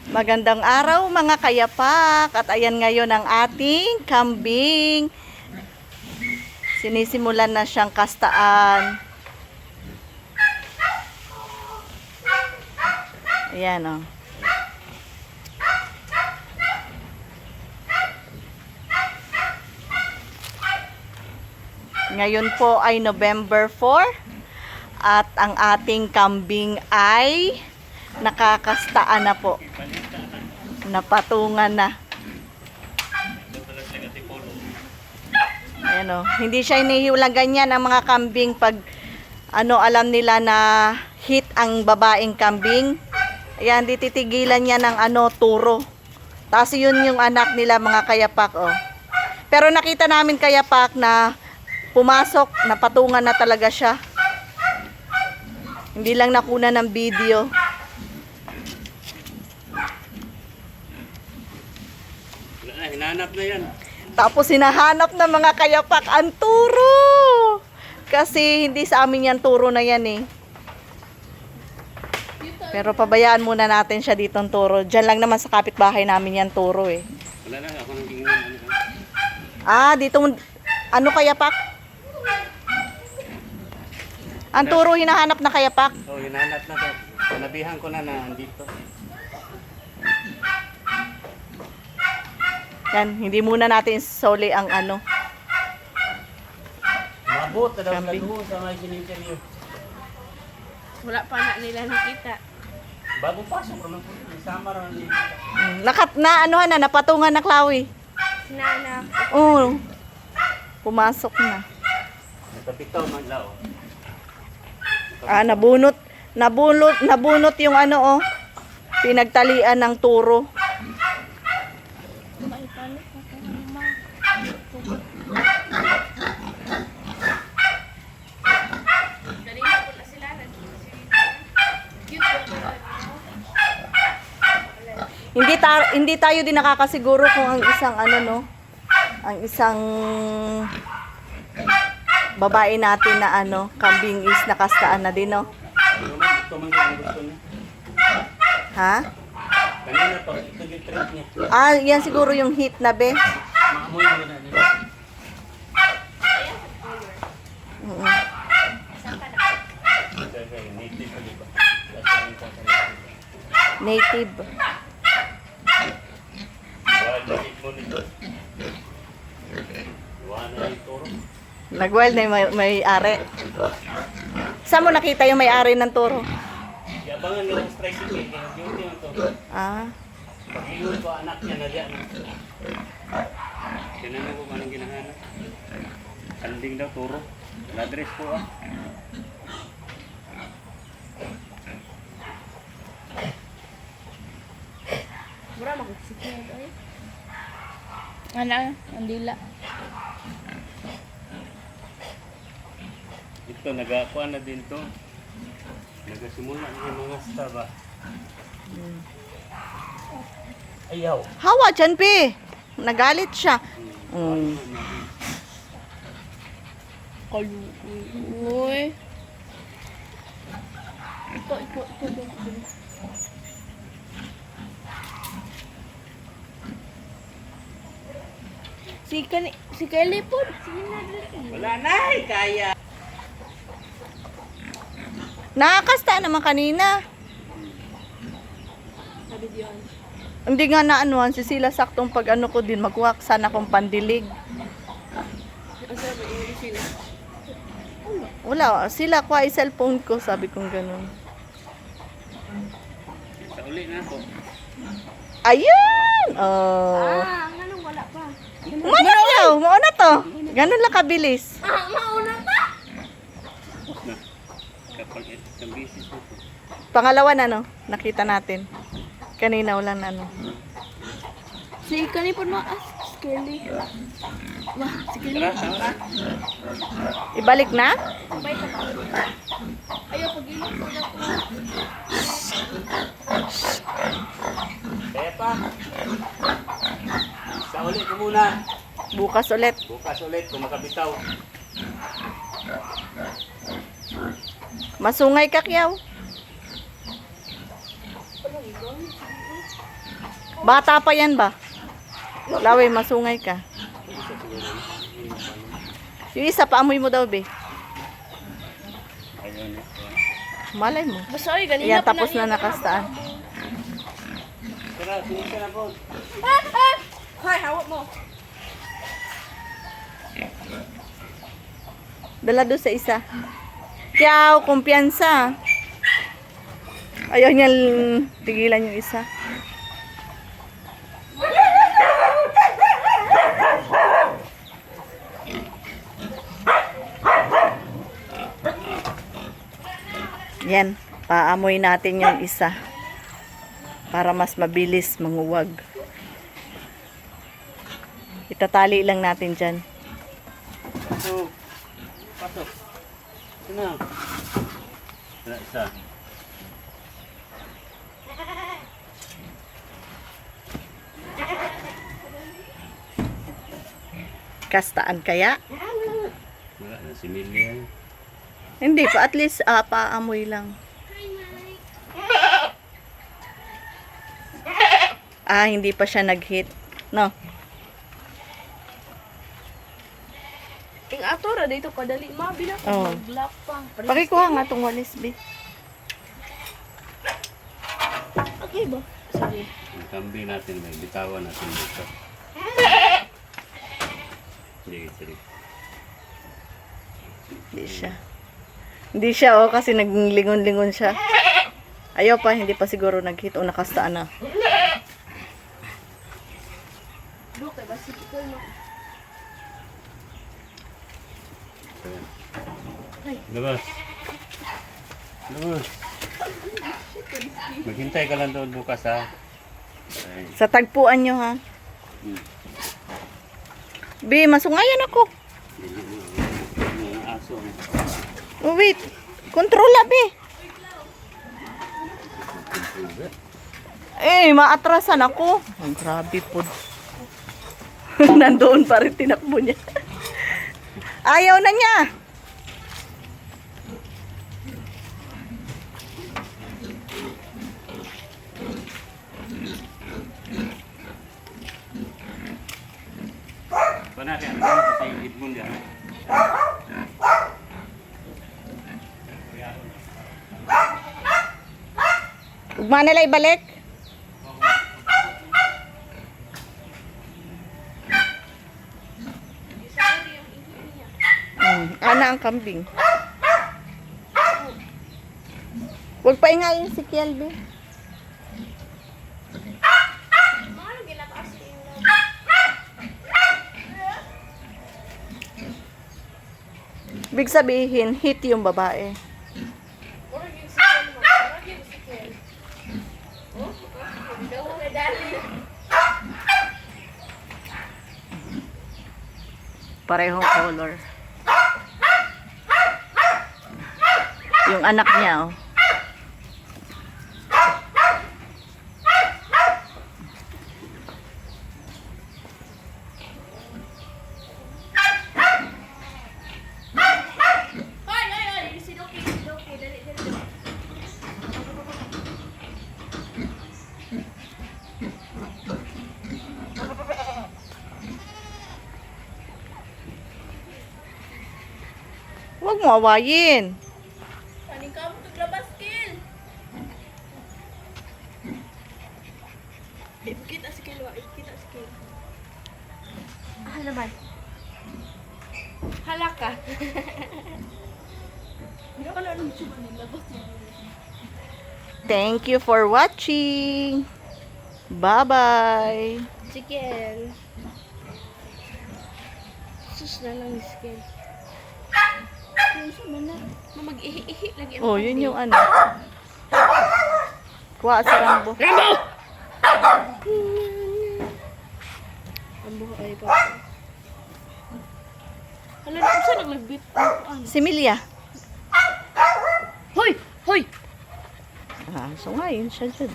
Magandang araw mga kayapak. At ayan ngayon ang ating kambing. Sinisimulan na siyang kastaan. Ayan o. Ngayon po ay November 4. At ang ating kambing ay nakakastaan na po. Napatungan na. Ayan o. Hindi siya inihiwala ganyan ang mga kambing pag alam nila na hit ang babaeng kambing. Ayan, di titigilan niya ng turo. Tapos yun yung anak nila mga kayapak o. Pero nakita namin kayapak na pumasok, napatungan na talaga siya. Hindi lang nakuna ng video. Hinahanap na yan. Tapos hinahanap ng mga kayapak ang turo. Kasi hindi sa amin yan turo na yan eh. Pero pabayaan muna natin siya dito ang turo. Diyan lang naman sa kapitbahay namin yan turo eh. Wala lang ako nang tingnan. Dito kayapak? Ang turo hinahanap na kayapak? Oh, hinahanap na to. Sanabihan ko na andito. Yan, hindi muna natin soli ang Mabot na daw Kambing. doon sa mga interview. Wala pa na nila nakita. Bago pasok naman po. Isama rin nila. Napatungan na Chloe. Nana. Oo. Pumasok na. Nakapitaw man lao. Nabunot yung pinagtalian ng turo. Hindi tayo din nakakasiguro kung ang isang ang isang babae natin na kambing is nakastaan na din, no? Ito man yung gusto niya. Ha? Kanina pa, ito yung trip niya. Yan siguro yung hit na be. Maamoy mo na nila. Oo. Native pa dito. Native. Native mo nito. Iwan na yung toro. Nag-wild na yung may-ari. Saan mo nakita yung may-ari ng toro? Yabangan nila ang strike niya. Kaya duty mo to. Pag-iyon ko anak niya na diyan. Tinanong ko kung anong ginahanap. Kanding daw, turo. Ladres po Mura magsikin ay. Ang dila. Ito, nagakuha na din to. Nagasimula na yung mga staba. Ayaw. Hawa, dyan be. Nagalit siya. Kaluoy. Ito. Si Kelly po. Wala na, kaya. Nakakasta naman kanina. Sabi diyan. Hindi nga si sila saktong pag ko din, magkuha sana akong pandilig. Sabi sila. Wala, sila kuha yung cellphone ko, sabi kong ganun. Sa uli na ako. Ayun! Oh. Anong wala pa? Mauna to. Ganun lang kabilis. Mauna pa? Tapos na. Kapag isang bisis na to. Pangalawa na nakita natin. Kanina ulan Si Kelly po si Kelly. Si Kelly. Tara, tara. Ibalik na? Sabay ka pa. Ayaw, pag-inom ko na po. Kaya pa. Sa uli ko muna. Bukas ulit. Bukas ulit kung makabitaw. Masungay ka, Kyaw. Ano yun? Bata pa yan ba? Lawi, masungay ka. Yung isa, paamoy mo daw, be. Ayun. Malay mo. Basta ay, ganina Ayan, tapos na nakastaan. Tara, sinisa na po. Hoy, hawak mo. Dala doon sa isa. Kiyaw, kumpiyansa. Ayaw niya tigilan yung isa. Yan, paamoy natin yung isa. Para mas mabilis manguwag. Itatali lang natin dyan. Pasok. Pasok. Sino? Wala isa. Kastaan kaya? Wala na si Millian. Hindi pa, at least paamoy lang. Hindi pa siya nag-hit. No? Ing atora dito kadali mabila Oo. mag-lock pa. Pakikuha nga itong walis, be. Okay ba? Sorry. Ang kambing natin, may bitawan natin dito. Sige, sige. Hindi siya. Hindi siya, kasi naglingon-lingon siya. Ayaw pa, hindi pa siguro nag-hit o nakastaan na. Look, kay basi ko no. Ayan. Labas. Labas. Maghintay ka lang doon bukas ha. Ay. Sa tagpuan nyo, ha? Hmm. Be, masungayan ako. Yung aso. Oh, wait. Kontrola, be. Maatrasan ako. Ang grabe po. Nandoon pa rin tinakbo niya. Ayaw na niya. Panali, ano ka sa Edmund yan? Ugma nila ibalik. Ana ang kambing. Huwag pa ingayin si Kielbe. Ano ginataas ni Big sabihin, hit yung babae. Murag yung sikel mo. Murag yung sikel. Oh, daw mo dali. Parehong color. Yung anak niya, oh. Hoy, sidoki, dali. Huwag mo awayin. Paning ka mo taglabas, Kil. Kita si Kil, kita si Kil. Ah, naman. Halaka. Hindi ka lang nung suman nilabas mo. Thank you for watching. Bye-bye. Si Kil. Sus na lang si Kil. Yung suman na. Mag-ihi-ihi lagi ang Oh, yun kambing. yung ano. Kuha sa Rambo. Ang buhay pa. Hala, na saan naglagbit? Si Milya. Hoy! Hoy! So ngayon siya dyan.